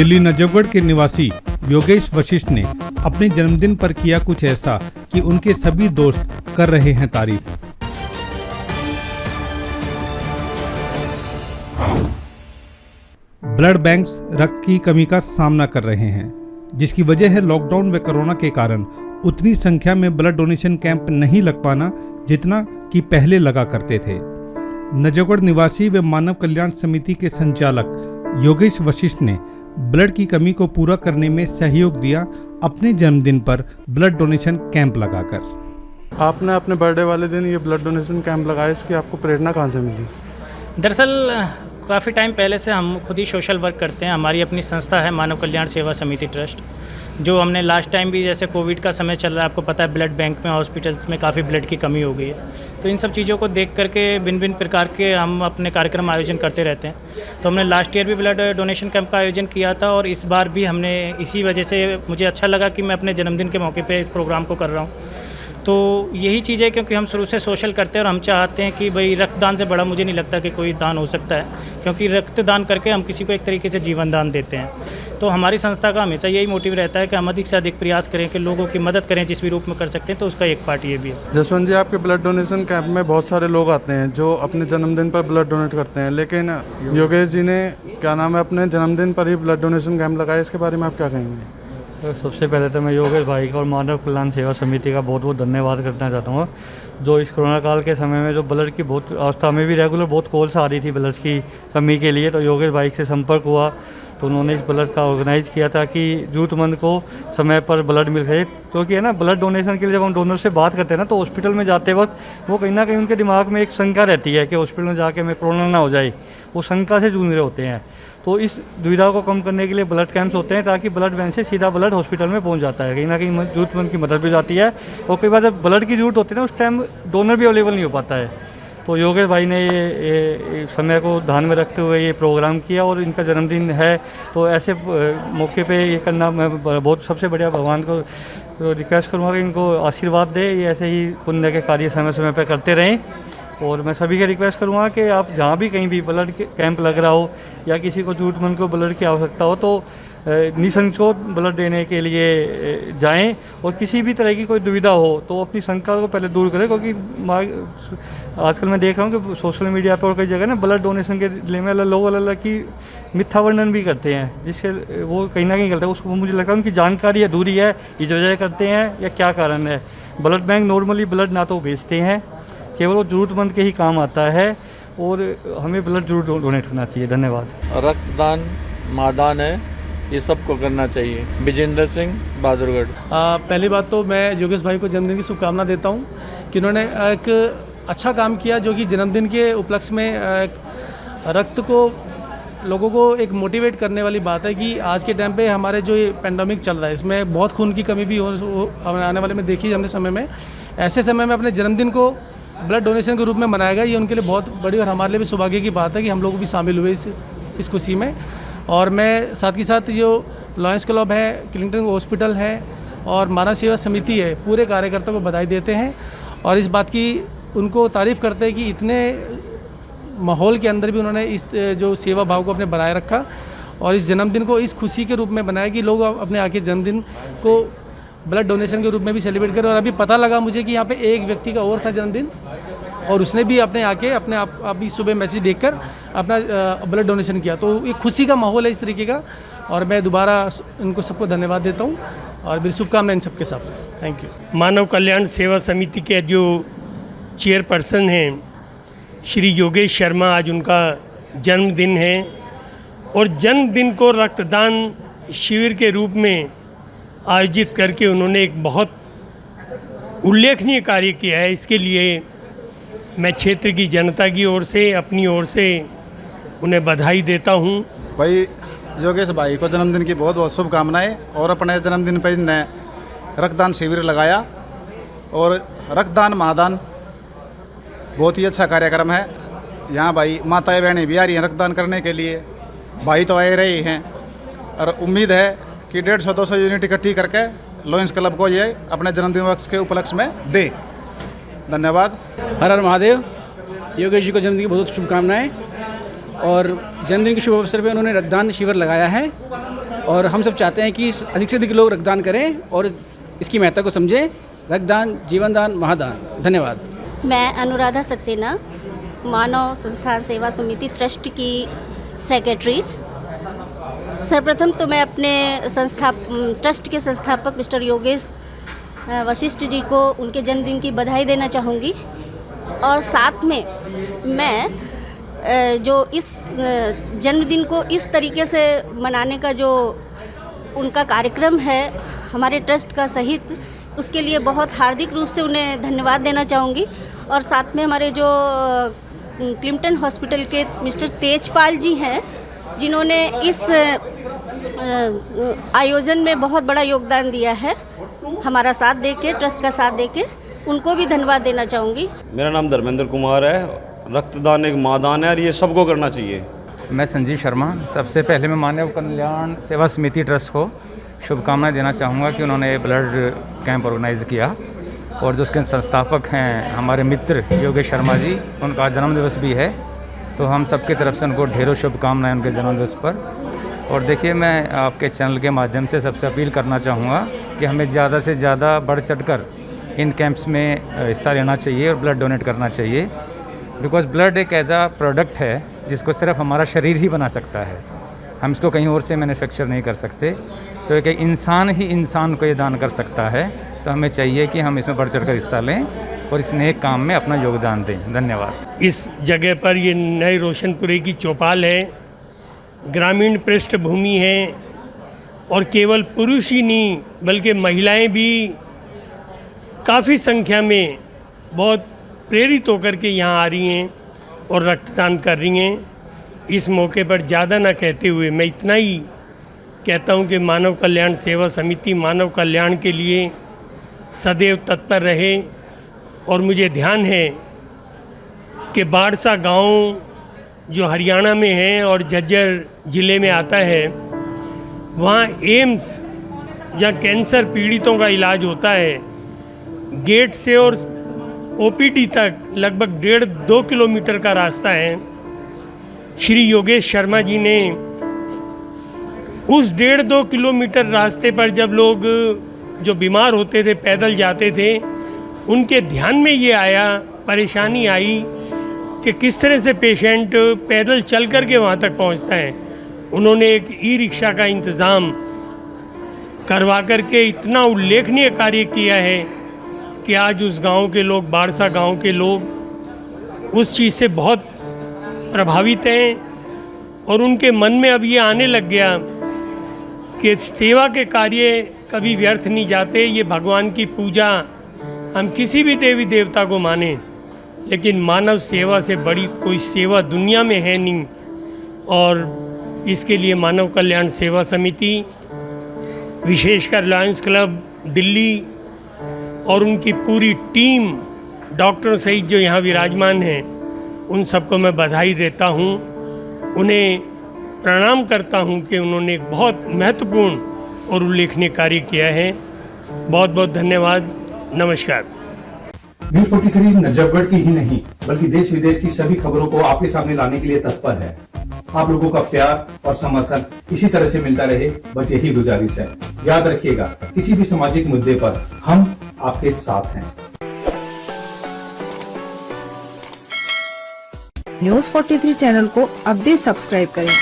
दिल्ली नजफगढ़ के निवासी योगेश वशिष्ठ ने अपने जन्मदिन पर किया कुछ ऐसा कि उनके सभी दोस्त कर रहे हैं तारीफ। ब्लड बैंक्स रक्त की कमी का सामना कर रहे हैं, जिसकी वजह है लॉकडाउन व कोरोना के कारण उतनी संख्या में ब्लड डोनेशन कैंप नहीं लग पाना जितना कि पहले लगा करते थे। नजफगढ़ निवासी व मानव कल्याण समिति के संचालक योगेश वशिष्ठ ने ब्लड की कमी को पूरा करने में सहयोग दिया अपने जन्मदिन पर ब्लड डोनेशन कैंप लगाकर। आपने अपने बर्थडे वाले दिन ये ब्लड डोनेशन कैंप लगाया, इसकी आपको प्रेरणा कहाँ से मिली? दरअसल काफ़ी टाइम पहले से हम खुद ही सोशल वर्क करते हैं। हमारी अपनी संस्था है मानव कल्याण सेवा समिति ट्रस्ट, जो हमने लास्ट टाइम भी, जैसे कोविड का समय चल रहा है, आपको पता है ब्लड बैंक में, हॉस्पिटल्स में काफ़ी ब्लड की कमी हो गई है। तो इन सब चीज़ों को देख करके भिन्न प्रकार के हम अपने कार्यक्रम आयोजन करते रहते हैं। तो हमने लास्ट ईयर भी ब्लड डोनेशन कैंप का आयोजन किया था और इस बार भी हमने इसी वजह से मुझे अच्छा लगा कि मैं अपने जन्मदिन के मौके पर इस प्रोग्राम को कर रहा हूँ। तो यही चीज़ है, क्योंकि हम शुरू से सोशल करते हैं और हम चाहते हैं कि भाई रक्तदान से बड़ा मुझे नहीं लगता कि कोई दान हो सकता है, क्योंकि रक्तदान करके हम किसी को एक तरीके से जीवन दान देते हैं। तो हमारी संस्था का हमेशा यही मोटिव रहता है कि हम अधिक से अधिक प्रयास करें कि लोगों की मदद करें जिस भी रूप में कर सकते हैं। तो उसका एक पार्ट ये भी है। जसवंत जी, आपके ब्लड डोनेशन कैंप में बहुत सारे लोग आते हैं जो अपने जन्मदिन पर ब्लड डोनेट करते हैं, लेकिन योगेश जी ने अपने जन्मदिन पर ही ब्लड डोनेशन कैंप लगाया, इसके बारे में आप क्या कहेंगे? तो सबसे पहले तो मैं योगेश भाई का और मानव कल्याण सेवा समिति का बहुत बहुत धन्यवाद करना चाहता हूँ, जो इस कोरोना काल के समय में जो ब्लड की बहुत अवस्था में भी रेगुलर बहुत कॉल्स आ रही थी ब्लड की कमी के लिए। तो योगेश भाई से संपर्क हुआ तो उन्होंने इस ब्लड का ऑर्गेनाइज किया था कि जरूरतमंद को समय पर ब्लड मिल सके। क्योंकि है ना, ब्लड डोनेशन के लिए जब हम डोनर से बात करते हैं ना, तो हॉस्पिटल में जाते वक्त वो कहीं ना कहीं उनके दिमाग में एक शंका रहती है कि हॉस्पिटल में जाके मैं कोरोना ना हो जाए, वो शंका से जूझ रहे होते हैं। तो इस दुविधा को कम करने के लिए ब्लड कैंप्स होते हैं, ताकि ब्लड बैंक से सीधा ब्लड हॉस्पिटल में पहुंच जाता है, कहीं ना कहीं जरूरतमंद की मदद भी हो जाती है। और कई बार जब ब्लड की जरूरत होती है ना, उस टाइम डोनर भी अवेलेबल नहीं हो पाता है। तो योगेश भाई ने ये समय को ध्यान में रखते हुए ये प्रोग्राम किया और इनका जन्मदिन है, तो ऐसे मौके पे ये करना मैं बहुत सबसे बढ़िया भगवान को रिक्वेस्ट करूँगा कि इनको आशीर्वाद दे, ये ऐसे ही पुण्य के कार्य समय समय पर करते रहें। और मैं सभी को रिक्वेस्ट करूँगा कि आप जहाँ भी कहीं भी ब्लड कैंप लग रहा हो या किसी को जरूरतमंद को ब्लड की आवश्यकता हो, तो निसंकोच ब्लड देने के लिए जाएं। और किसी भी तरह की कोई दुविधा हो तो अपनी शंका को पहले दूर करें, क्योंकि आजकल मैं देख रहा हूँ कि सोशल मीडिया पर और कई जगह ना ब्लड डोनेशन के लिए में लोग अलग की मिथ्या वर्णन भी करते हैं, जिससे वो कहीं ना कहीं करते हैं। उसको मुझे लगता है उनकी जानकारी अधूरी है, इस वजह करते हैं या क्या कारण है। ब्लड बैंक नॉर्मली ब्लड ना तो बेचते हैं, केवल वो जरूरतमंद के ही काम आता है, और हमें ब्लड जरूर डोनेट करना चाहिए। धन्यवाद। रक्तदान मादान है, ये सबको करना चाहिए। विजेंद्र सिंह, बहादुरगढ़। पहली बात तो मैं योगेश भाई को जन्मदिन की शुभकामना देता हूँ कि उन्होंने एक अच्छा काम किया, जो कि जन्मदिन के उपलक्ष्य में रक्त को लोगों को एक मोटिवेट करने वाली बात है कि आज के टाइम पे हमारे जो ये पेंडेमिक चल रहा है, इसमें बहुत खून की कमी भी आने वाले में देखी हमने समय में। ऐसे समय में अपने जन्मदिन को ब्लड डोनेशन के रूप में मनाया गया, ये उनके लिए बहुत बड़ी और हमारे लिए भी सौभाग्य की बात है कि हम लोग भी शामिल हुए इस खुशी में। और मैं साथ ही साथ जो लॉयंस क्लब है, क्लिंटन हॉस्पिटल है और मानव सेवा समिति है, पूरे कार्यकर्ताओं को बधाई देते हैं और इस बात की उनको तारीफ़ करते हैं कि इतने माहौल के अंदर भी उन्होंने इस जो सेवा भाव को अपने बनाए रखा और इस जन्मदिन को इस खुशी के रूप में बनाया कि लोग अपने आके जन्मदिन को ब्लड डोनेशन के रूप में भी सेलिब्रेट करें। और अभी पता लगा मुझे कि यहाँ पे एक व्यक्ति का और था जन्मदिन और उसने भी अपने आके अपने आप अभी सुबह मैसेज देखकर अपना ब्लड डोनेशन किया। तो एक खुशी का माहौल है इस तरीके का, और मैं दोबारा इनको सबको धन्यवाद देता हूँ और मेरी शुभकामनाएं इन सबके साथ। Thank you. मानव कल्याण सेवा समिति के जो चेयरपर्सन हैं श्री योगेश शर्मा, आज उनका जन्मदिन है और जन्मदिन को रक्तदान शिविर के रूप में आयोजित करके उन्होंने एक बहुत उल्लेखनीय कार्य किया है। इसके लिए मैं क्षेत्र की जनता की ओर से, अपनी ओर से उन्हें बधाई देता हूं। भाई योगेश भाई को जन्मदिन की बहुत बहुत शुभकामनाएं। और अपने जन्मदिन पर इन्हें रक्तदान शिविर लगाया और रक्तदान महादान बहुत ही अच्छा कार्यक्रम है। यहाँ भाई माताएं बहनें भी आ रही हैं रक्तदान करने के लिए, भाई तो आए रहे हैं और उम्मीद है कि 150-200 यूनिट इकट्ठी करके लॉयंस क्लब को ये अपने जन्मदिन वर्ष के उपलक्ष्य में दे। धन्यवाद। हर हर महादेव। योगेश जी को जन्मदिन की बहुत शुभकामनाएं और जन्मदिन के शुभ अवसर पर उन्होंने रक्तदान शिविर लगाया है और हम सब चाहते हैं कि अधिक से अधिक लोग रक्तदान करें और इसकी महत्ता को समझें। रक्तदान जीवन दान महादान। धन्यवाद। मैं अनुराधा सक्सेना, मानव संस्थान सेवा समिति ट्रस्ट की सेक्रेटरी। सर्वप्रथम तो मैं अपने ट्रस्ट के संस्थापक मिस्टर योगेश वशिष्ठ जी को उनके जन्मदिन की बधाई देना चाहूँगी और साथ में मैं जो इस जन्मदिन को इस तरीके से मनाने का जो उनका कार्यक्रम है हमारे ट्रस्ट का सहित, उसके लिए बहुत हार्दिक रूप से उन्हें धन्यवाद देना चाहूँगी। और साथ में हमारे जो क्लिंटन हॉस्पिटल के मिस्टर तेजपाल जी हैं, जिन्होंने इस आयोजन में बहुत बड़ा योगदान दिया है, हमारा साथ देके, ट्रस्ट का साथ देके, उनको भी धन्यवाद देना चाहूँगी। मेरा नाम धर्मेंद्र कुमार है। रक्तदान एक महादान है और ये सबको करना चाहिए। मैं संजीव शर्मा। सबसे पहले मैं मानव कल्याण सेवा समिति ट्रस्ट को शुभकामनाएं देना चाहूँगा कि उन्होंने ब्लड कैंप ऑर्गेनाइज़ किया और जो उसके संस्थापक हैं हमारे मित्र योगेश शर्मा जी, उनका जन्मदिवस भी है, तो हम सबकी तरफ से उनको ढेरों शुभकामनाएं उनके जन्मदिवस पर। और देखिए, मैं आपके चैनल के माध्यम से सबसे अपील करना चाहूँगा कि हमें ज़्यादा से ज़्यादा बढ़ चढ़कर इन कैंप्स में हिस्सा लेना चाहिए और ब्लड डोनेट करना चाहिए। बिकॉज़ ब्लड एक ऐसा प्रोडक्ट है जिसको सिर्फ हमारा शरीर ही बना सकता है, हम इसको कहीं और से मैन्युफैक्चर नहीं कर सकते। तो एक इंसान ही इंसान को ये दान कर सकता है, तो हमें चाहिए कि हम इसमें बढ़ चढ़कर हिस्सा लें और इस नेक काम में अपना योगदान दें। धन्यवाद। इस जगह पर ये नए रोशनपुरे की चौपाल है, ग्रामीण पृष्ठभूमि है और केवल पुरुष ही नहीं बल्कि महिलाएं भी काफ़ी संख्या में बहुत प्रेरित होकर के यहाँ आ रही हैं और रक्तदान कर रही हैं। इस मौके पर ज़्यादा ना कहते हुए मैं इतना ही कहता हूँ कि मानव कल्याण सेवा समिति मानव कल्याण के लिए सदैव तत्पर रहे। और मुझे ध्यान है कि बाड़सा गांव जो हरियाणा में है और झज्जर ज़िले में आता है, वहाँ एम्स जहाँ कैंसर पीड़ितों का इलाज होता है, गेट से और ओपीडी तक लगभग 1.5-2 किलोमीटर का रास्ता है। श्री योगेश शर्मा जी ने उस 1.5-2 किलोमीटर रास्ते पर जब लोग जो बीमार होते थे पैदल जाते थे, उनके ध्यान में ये आया, परेशानी आई कि किस तरह से पेशेंट पैदल चल कर के वहाँ तक पहुँचता है। उन्होंने एक ई रिक्शा का इंतज़ाम करवा करके इतना उल्लेखनीय कार्य किया है कि आज उस गांव के लोग, बाड़सा गांव के लोग उस चीज़ से बहुत प्रभावित हैं और उनके मन में अब ये आने लग गया कि सेवा के कार्य कभी व्यर्थ नहीं जाते। ये भगवान की पूजा, हम किसी भी देवी देवता को माने, लेकिन मानव सेवा से बड़ी कोई सेवा दुनिया में है नहीं। और इसके लिए मानव कल्याण सेवा समिति, विशेषकर लायंस क्लब दिल्ली और उनकी पूरी टीम, डॉक्टरों सहित जो यहाँ विराजमान हैं, उन सबको मैं बधाई देता हूँ, उन्हें प्रणाम करता हूँ कि उन्होंने एक बहुत महत्वपूर्ण और उल्लेखनीय कार्य किया है। बहुत बहुत धन्यवाद। नमस्कार। न्यूज़ 43 नजफगढ़ की ही नहीं बल्कि देश विदेश की सभी खबरों को आपके सामने लाने के लिए तत्पर है। आप लोगों का प्यार और समर्थन इसी तरह से मिलता रहे, बस यही गुजारिश है। याद रखिएगा, किसी भी सामाजिक मुद्दे पर हम आपके साथ हैं। न्यूज़ 43 चैनल को अब भी सब्सक्राइब करें